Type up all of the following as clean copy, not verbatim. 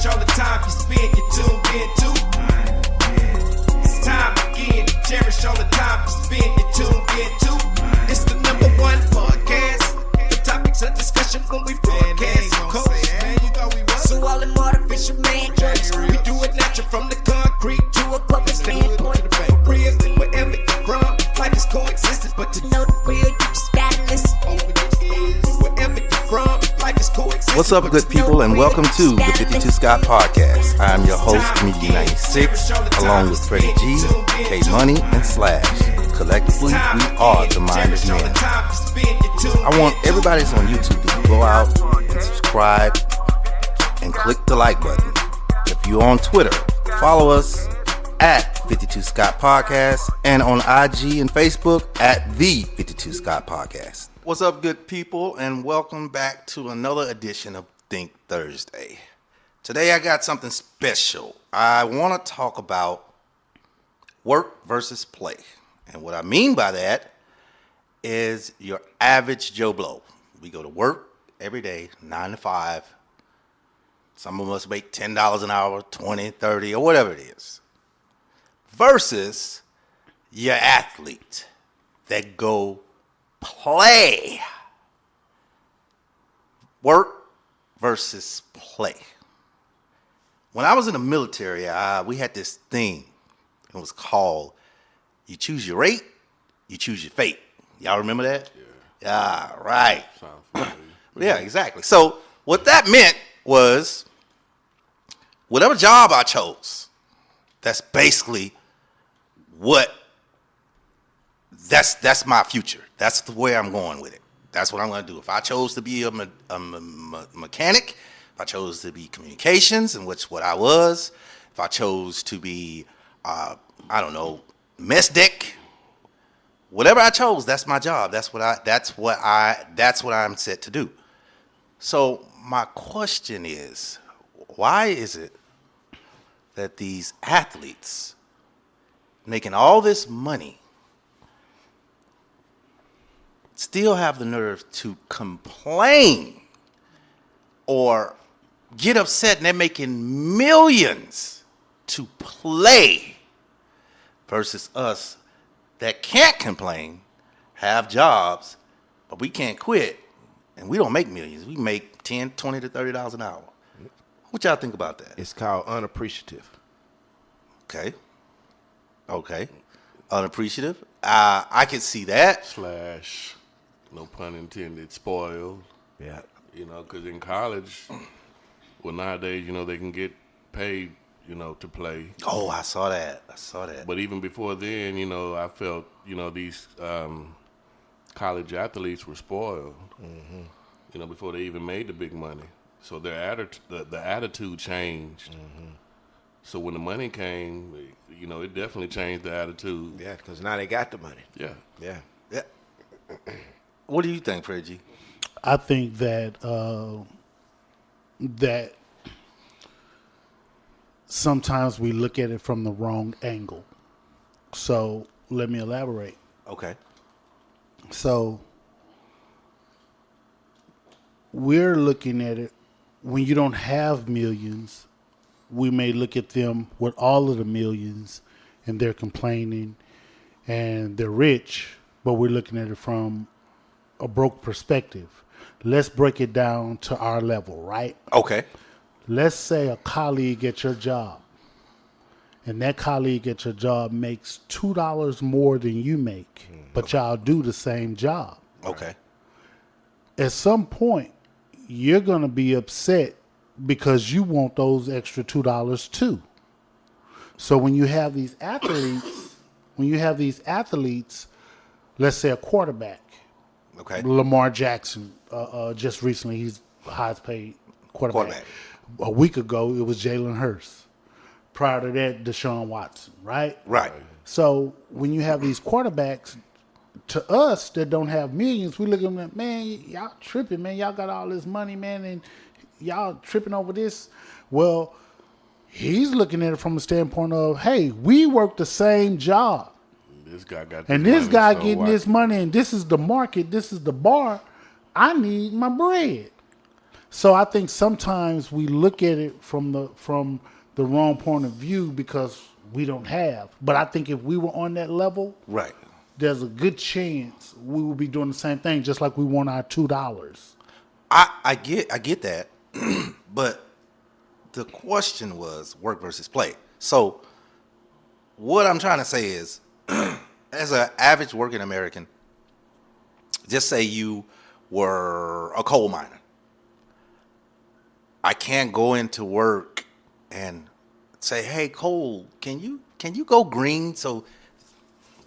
cherish all the time you spend, you tuned in to. It's time again to cherish all the time you spend, you tuned in to. It's the number one podcast. The topics of discussion when we broadcast. So all them artificial man jokes, we do it natural from the concrete to a public standpoint. Real, wherever you're from, life is coexistence, but to know the real, you just gotta listen. Wherever you're from, life is coexistence. What's up, good people, and welcome to the 52 Scott Podcast. I'm your host, Comedian 96, along with Freddie G, K Money, and Slash. Collectively, we are the Minded Men. I want everybody that's on YouTube to go out and subscribe and click the like button. If you're on Twitter, follow us at 52 Scott Podcast and on IG and Facebook at the 52 Scott Podcast. What's up, good people, and welcome back to another edition of Think Thursday. Today I got something special. I want to talk about work versus play. And what I mean by that is your average Joe Blow. We go to work every day, 9 to 5. Some of us make $10 an hour, 20, 30, or whatever it is. Versus your athlete that go play. Work versus play. When I was in the military, we had this thing. It was called, you choose your rate, you choose your fate. Y'all remember that? Yeah. Yeah, right. Yeah, exactly. So what that meant was whatever job I chose, that's basically that's my future. That's the way I'm going with it. That's what I'm going to do. If I chose to be a mechanic, if I chose to be communications, and which what I was, if I chose to be, mess deck, whatever I chose, that's my job. That's what I'm set to do. So my question is, why is it that these athletes making all this money still have the nerve to complain or get upset and they're making millions to play versus us that can't complain, have jobs, but we can't quit and we don't make millions. We make $10, $20 to $30 an hour. What y'all think about that? It's called unappreciative. Okay. Unappreciative. I can see that. Slash, no pun intended, spoiled. Yeah. Because in college, well, nowadays, they can get paid, to play. Oh, I saw that. But even before then, I felt, these college athletes were spoiled, before they even made the big money. So their the attitude changed. Mm-hmm. So when the money came, it definitely changed the attitude. Yeah, because now they got the money. Yeah. What do you think, Freddie? I think that that sometimes we look at it from the wrong angle. So let me elaborate. Okay. So we're looking at it when you don't have millions. We may look at them with all of the millions and they're complaining and they're rich, but we're looking at it from a broke perspective. Let's break it down to our level, right? Okay. Let's say a colleague at your job and that colleague at your job makes $2 more than you make, but y'all do the same job. Okay. At some point, you're going to be upset because you want those extra $2 too. So when you have these athletes, let's say a quarterback, okay, Lamar Jackson, just recently, he's highest paid quarterback. A week ago, it was Jalen Hurts. Prior to that, Deshaun Watson, right? Right. So when you have these quarterbacks, to us that don't have millions, we look at them, man, y'all tripping, man. Y'all got all this money, man, and y'all tripping over this. Well, he's looking at it from a standpoint of, hey, we work the same job. This guy got and this guy getting this money, and this is the market, this is the bar. I need my bread. So I think sometimes we look at it from the wrong point of view because we don't have. But I think if we were on that level, Right. there's a good chance we will be doing the same thing, just like we want our $2. I get that, but the question was work versus play. So what I'm trying to say is, as an average working American, just say you were a coal miner. I can't go into work and say, "Hey, coal, can you go green so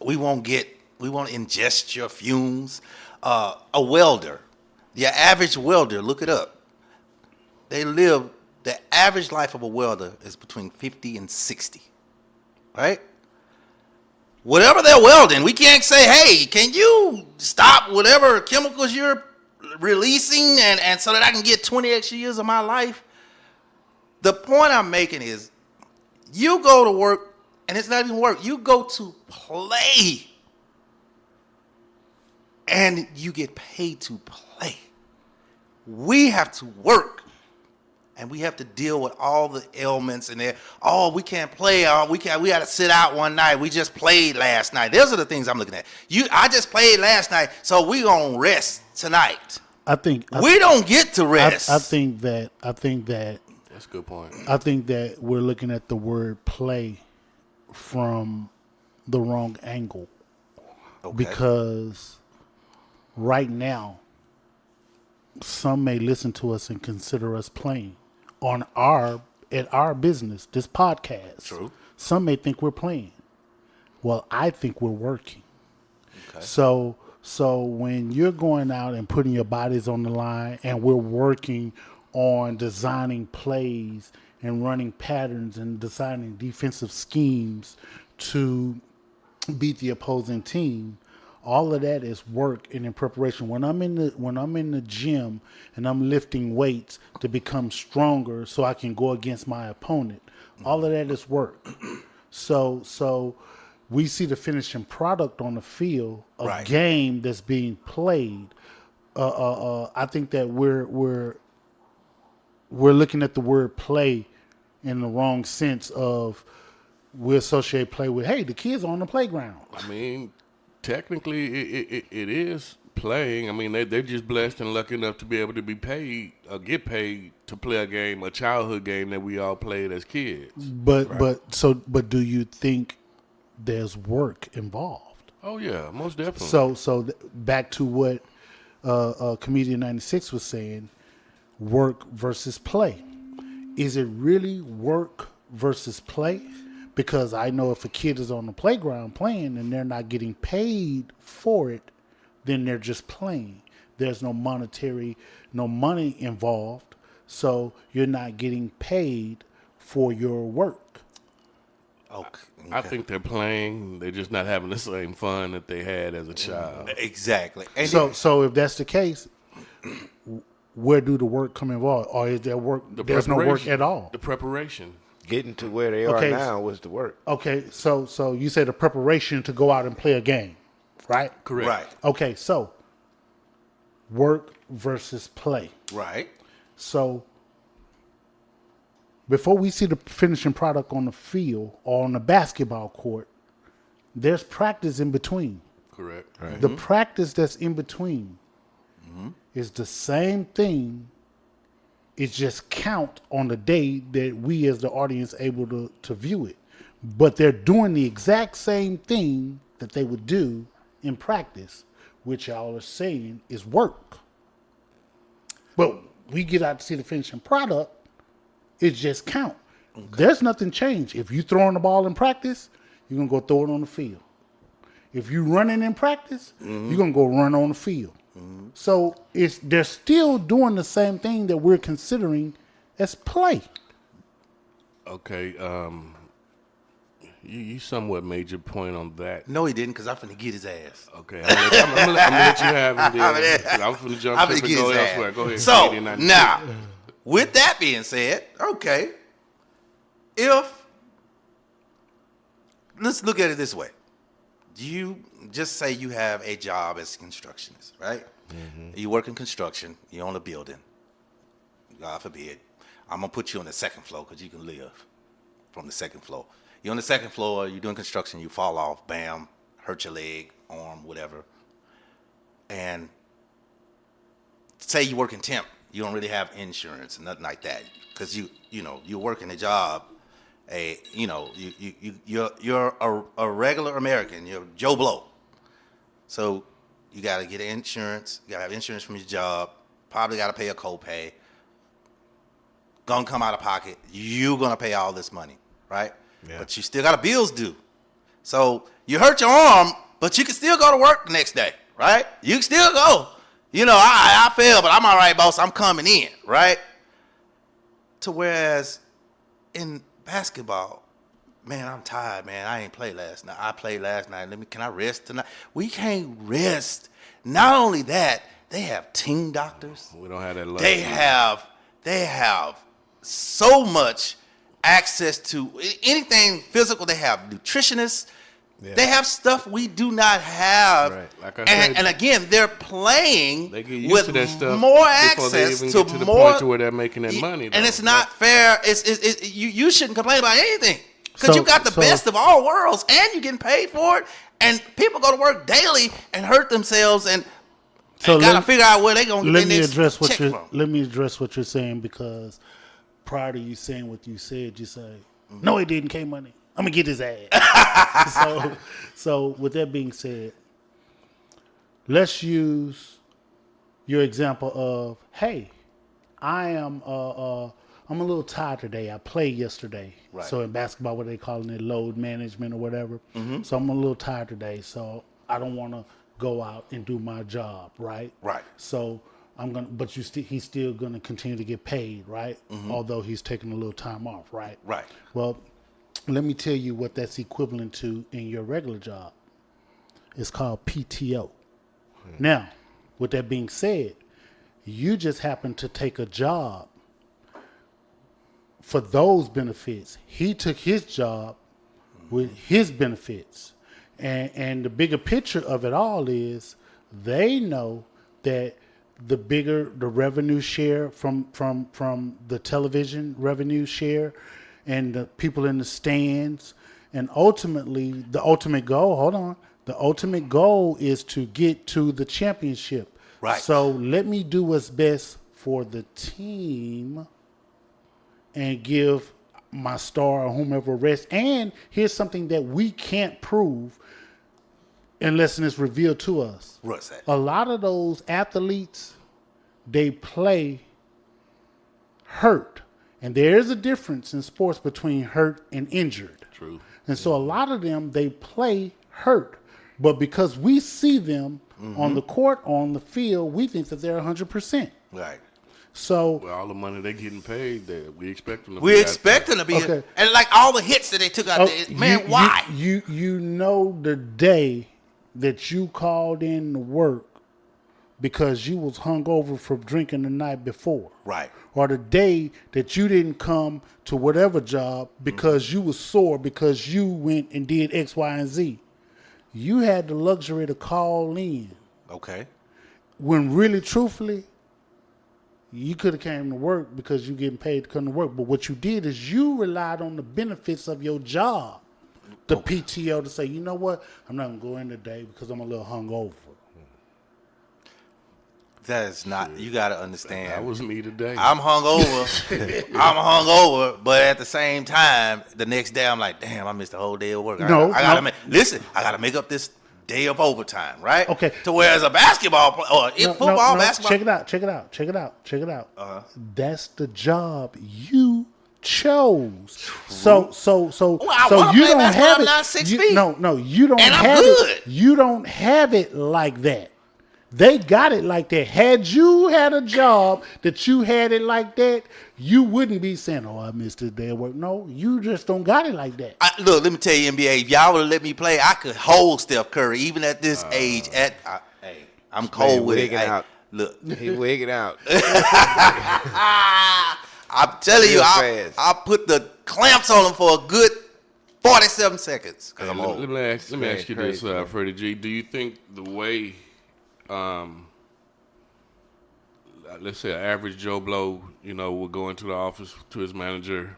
we won't ingest your fumes?" A welder, the average welder, look it up. The average life of a welder is between 50 and 60, right? Whatever they're welding, we can't say, "Hey, can you stop whatever chemicals you're releasing and so that I can get 20 extra years of my life." The point I'm making is, you go to work, and it's not even work. You go to play, and you get paid to play. We have to work, and we have to deal with all the ailments and we can't play. We got to sit out one night. We just played last night. Those are the things I'm looking at. I just played last night, so we gonna rest tonight. We don't get to rest. I think that That's a good point. I think that we're looking at the word play from the wrong angle. Okay. Because right now, some may listen to us and consider us playing at our business, this podcast. True. Some may think we're playing. Well, I think we're working. Okay. So when you're going out and putting your bodies on the line, and we're working on designing plays and running patterns and designing defensive schemes to beat the opposing team, all of that is work and in preparation. When I'm in the gym and I'm lifting weights to become stronger so I can go against my opponent, all of that is work. So we see the finishing product on the field, a Right. game that's being played. I think that we're looking at the word play in the wrong sense of we associate play with, hey, the kids are on the playground. I mean, technically, it is playing. I mean, they're just blessed and lucky enough to be able to be paid or get paid to play a childhood game that we all played as kids. But do you think there's work involved? Oh yeah, most definitely. So back to what Comedian 96 was saying, work versus play. Is it really work versus play? Because I know if a kid is on the playground playing and they're not getting paid for it, then they're just playing. There's no money involved, so you're not getting paid for your work. Okay. I think they're playing. They're just not having the same fun that they had as a child. Exactly. And So if that's the case, where do the work come involved? Or is there work? There's no work at all. The preparation. Getting to where they Okay. are now was the work. Okay, so you say the preparation to go out and play a game, right? Correct. right. Okay, so work versus play. Right. So before we see the finishing product on the field or on the basketball court, there's practice in between. Correct. Right. The practice that's in between is the same thing. It's just count on the day that we as the audience able to view it. But they're doing the exact same thing that they would do in practice, which y'all are saying is work. But we get out to see the finishing product, it's just count. Okay. There's nothing changed. If you throwing the ball in practice, you're going to go throw it on the field. If you running in practice, you're going to go run on the field. So they're still doing the same thing that we're considering as play. Okay. You somewhat made your point on that. No, he didn't, because I'm finna get his ass. Okay. I'm gonna let you have it then. I'm finna jump ship and go elsewhere. Go ahead. So, Comedian 96. now, with that being said, okay, let's look at it this way. You just say you have a job as a constructionist, right? You work in construction, you own a building. God forbid, I'm going to put you on the second floor because you can live from the second floor. You're on the second floor, you're doing construction, you fall off, bam, hurt your leg, arm, whatever. And say you work in temp, you don't really have insurance and nothing like that because you're working a job. You're a regular American. You're Joe Blow. So you got to get insurance. You got to have insurance from your job. Probably got to pay a copay. Gonna come out of pocket. You're gonna pay all this money, right? Yeah. But you still got bills due. So you hurt your arm, but you can still go to work the next day, right? You can still go. I failed, but I'm all right, boss. I'm coming in, right? To whereas in basketball, man, I'm tired, man. I ain't played last night. I played last night. Can I rest tonight? We can't rest. Not only that, they have team doctors. We don't have that luxury. They have so much access to anything physical. They have nutritionists. Yeah. They have stuff we do not have. Right. Like I said, and again, they're playing they get used with to that stuff more access access they even to get to the more point to where they're making that money. And it's not fair. You shouldn't complain about anything because you got the best of all worlds and you're getting paid for it. And people go to work daily and hurt themselves and got to figure out where they're going to get their next check from. Let me address what you're saying because prior to you saying what you said, you say, no, it didn't, K-Money. I'm going to get his ass. So with that being said, let's use your example of, hey, I'm a little tired today. I played yesterday. Right. So in basketball, what they calling it, load management or whatever. Mm-hmm. So I'm a little tired today. So I don't want to go out and do my job, right? Right. So but he's still gonna continue to get paid, right? Mm-hmm. Although he's taking a little time off, right? Right. Well, let me tell you what that's equivalent to in your regular job. It's called PTO. Mm-hmm. Now, with that being said, you just happen to take a job for those benefits. He took his job with his benefits. And the bigger picture of it all is they know that the bigger the revenue share from the television revenue share and the people in the stands, and ultimately the ultimate goal is to get to the championship. Right. So let me do what's best for the team and give my star or whomever rest. And here's something that we can't prove unless it's revealed to us. What's that? A lot of those athletes, they play hurt. And there is a difference in sports between hurt and injured. True. And so a lot of them, they play hurt. But because we see them on the court, on the field, we think that they're 100%. Right. So well, all the money they're getting paid, we expect them to be. We expect them to be. Okay. And like all the hits that they took out there, man, why? You know the day that you called in to work because you was hungover from drinking the night before. Right. Or the day that you didn't come to whatever job because you was sore because you went and did X, Y, and Z. You had the luxury to call in. Okay. When really, truthfully, you could have came to work because you getting paid to come to work. But what you did is you relied on the benefits of your job. The PTO to say, you know what, I'm not going to go in today because I'm a little hungover. That is not, you got to understand. That was me today. I'm hungover, but at the same time, the next day I'm like, damn, I missed the whole day of work. I got to make up this day of overtime, right? Okay. To whereas a basketball or football, basketball. Check it out. Uh-huh. That's the job you chose. So you don't have it. Not 6 feet. No, you don't and have I'm good. it. You don't have it like that. They got it like that. Had you had a job that you had it like that, you wouldn't be saying, "Oh, I missed this day of work." No, you just don't got it like that. Look, let me tell you, NBA. If y'all would have let me play, I could hold Steph Curry even at this age. Hey, I'm cold with it. Look, he wigging out. I'm telling you, I put the clamps on him for a good 47 seconds. Let me ask you this, Freddie G. Do you think the way, let's say, an average Joe Blow, will go into the office to his manager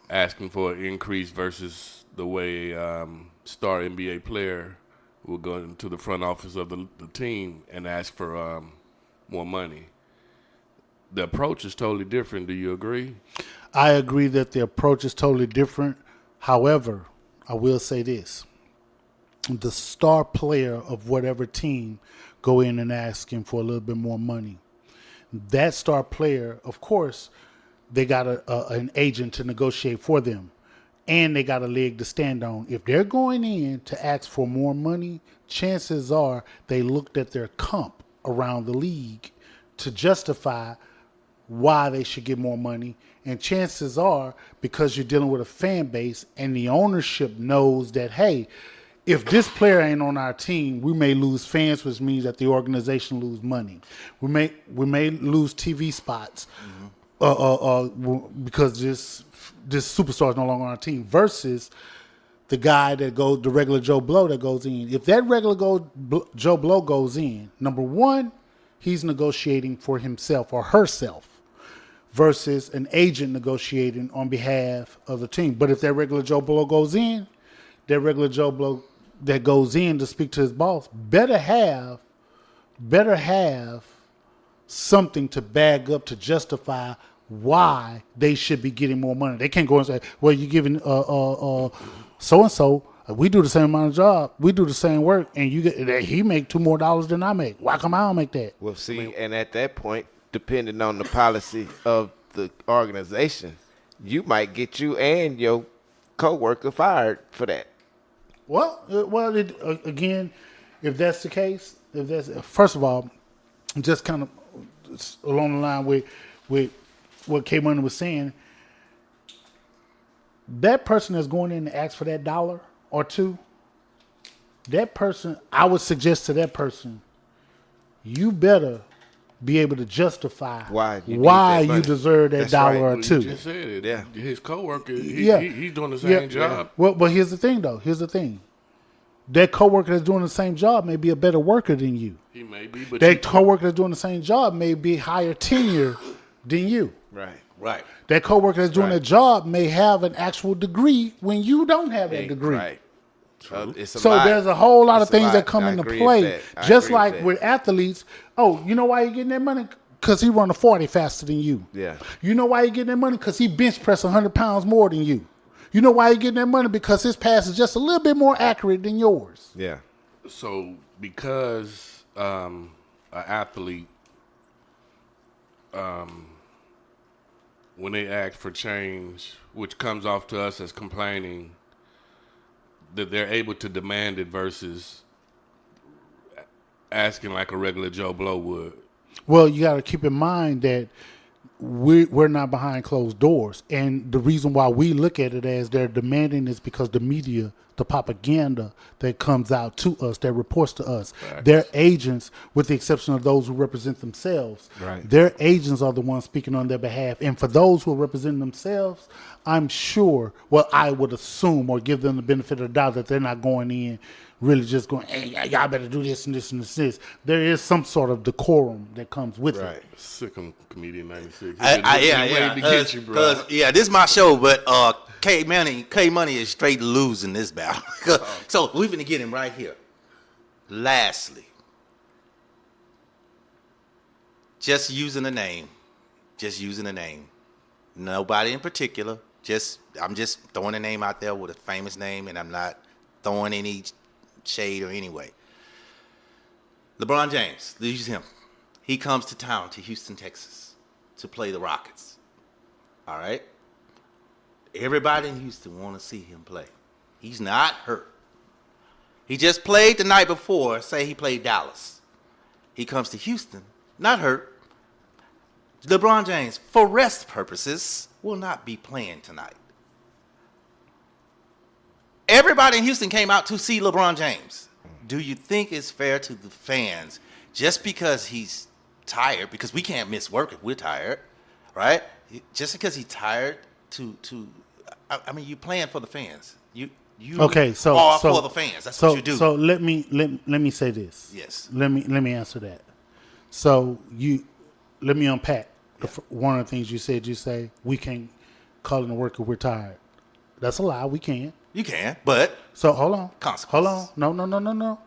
asking for an increase versus the way star NBA player will go into the front office of the team and ask for more money. The approach is totally different. Do you agree? I agree that the approach is totally different. However, I will say this. The star player of whatever team go in and ask him for a little bit more money. That star player, of course, they got an agent to negotiate for them, and they got a leg to stand on. If they're going in to ask for more money, chances are they looked at their comp around the league to justify why they should get more money. And chances are, because you're dealing with a fan base and the ownership knows that, hey, if this player ain't on our team, we may lose fans, which means that the organization lose money. We may lose TV spots because this superstar is no longer on our team. Versus the guy that goes, the regular Joe Blow that goes in. If that regular Joe Blow goes in, number one, he's negotiating for himself or herself versus an agent negotiating on behalf of the team. But if that regular Joe Blow goes in, that regular Joe Blow that goes in to speak to his boss better have something to bag up to justify why they should be getting more money. They can't go and say, well, you're giving so-and-so, we do the same amount of job, we do the same work, and he make $2 more than I make. Why come I don't make that? Well, see, and at that point, depending on the policy of the organization, you might get you and your coworker fired for that. Well, again, if that's the case, first of all, just kind of along the line with what K Money was saying, that person that's going in to ask for that $1 or $2, that person, I would suggest to that person, you better be able to justify why you deserve that $1 or $2. You just said it. Yeah. His coworker, he's doing the same job. Well, but here's the thing, though. That coworker that's doing the same job may be a better worker than you. He may be, but that coworker that's doing the same job may be higher tenure than you. Right. That coworker that's doing that job may have an actual degree when you don't have that degree. Right. There's a whole lot of things that come into play. Just like with with athletes, you know why you're getting that money? Because he run a 40 faster than you. Yeah. You know why you're getting that money? Because he bench press 100 pounds more than you. You know why you're getting that money? Because his pass is just a little bit more accurate than yours. Yeah. So because an athlete, when they ask for change, which comes off to us as complaining, that they're able to demand it versus asking like a regular Joe Blow would. Well, you got to keep in mind that we're not behind closed doors. And the reason why we look at it as they're demanding is because the media, the propaganda that comes out to us, that reports to us, their agents, with the exception of those who represent themselves, their agents are the ones speaking on their behalf. And for those who are representing themselves, I'm sure, I would assume or give them the benefit of the doubt that they're not going in really just going, hey, y'all better do this and this and this. There is some sort of decorum that comes with it. Sick of Comedian 96. This is my show, but K Money is straight losing this battle. So we're going to get him right here. Lastly, just using a name. Nobody in particular. I'm just throwing a name out there with a famous name, and I'm not throwing any shade or anyway. LeBron James, let's use him. He comes to town, to Houston, Texas, to play the Rockets. All right? Everybody in Houston want to see him play. He's not hurt. He just played the night before, say he played Dallas. He comes to Houston, not hurt. LeBron James, for rest purposes, will not be playing tonight. Everybody in Houston came out to see LeBron James. Do you think it's fair to the fans, just because he's tired, because we can't miss work if we're tired, right? Just because he's tired you're playing for the fans. You are for the fans. That's what you do. So let me say this. Yes. Let me answer that. So let me unpack. One of the things you said, we can't call in a worker, we're tired. That's a lie. We can. You can, but So hold on. Consequences. Hold on.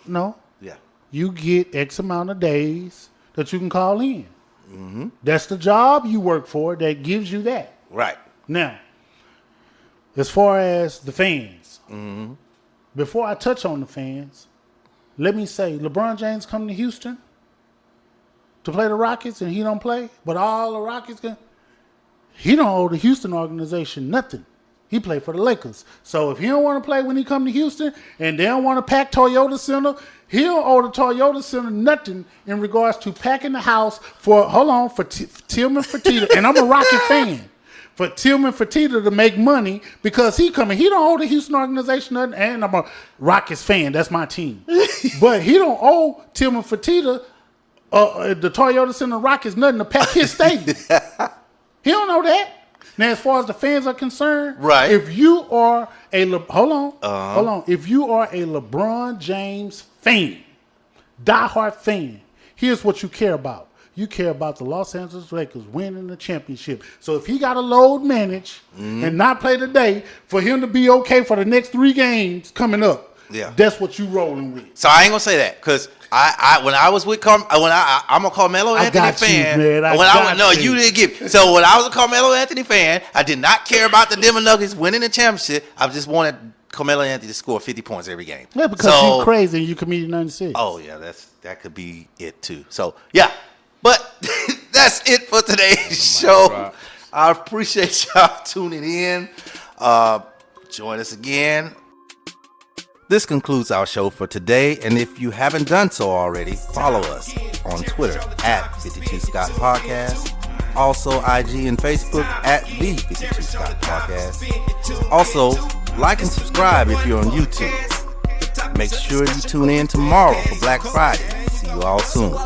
No. yeah. You get X amount of days that you can call in. Mm-hmm. That's the job you work for that gives you that. Right. Now, as far as the fans, Mm-hmm. before I touch on the fans, let me say LeBron James come to Houston to play the Rockets and he don't play, but all the Rockets he don't owe the Houston organization nothing. He played for the Lakers. So if he don't want to play when he come to Houston and they don't want to pack Toyota Center, he don't owe the Toyota Center nothing in regards to packing the house for Tillman Fertitta. And I'm a Rocket fan. For Tillman Fertitta to make money because he coming. He don't owe the Houston organization nothing. And I'm a Rockets fan. That's my team. But he don't owe Tillman Fertitta, the Toyota Center Rockets, nothing to pack his stadium. He don't know that. Now, as far as the fans are concerned, right? If you are hold on. If you are a LeBron James fan, diehard fan, here's what you care about. You care about the Los Angeles Lakers winning the championship. So if he got to load manage and not play today, for him to be okay for the next 3 games coming up, that's what you rolling with. So I ain't gonna say that because I when I was with I'm a Carmelo Anthony fan. You didn't get. So when I was a Carmelo Anthony fan, I did not care about the Denver Nuggets winning the championship. I just wanted Carmelo Anthony to score 50 points every game. Yeah, because you're crazy and you comedian 96. Oh yeah, that could be it too. So yeah, but that's it for today's show. I appreciate y'all tuning in. Join us again. This concludes our show for today, and if you haven't done so already, follow us on Twitter at 52 Scott Podcast, also IG and Facebook at the 52 Scott Podcast. Also, like and subscribe if you're on YouTube. Make sure you tune in tomorrow for Black Friday. See you all soon.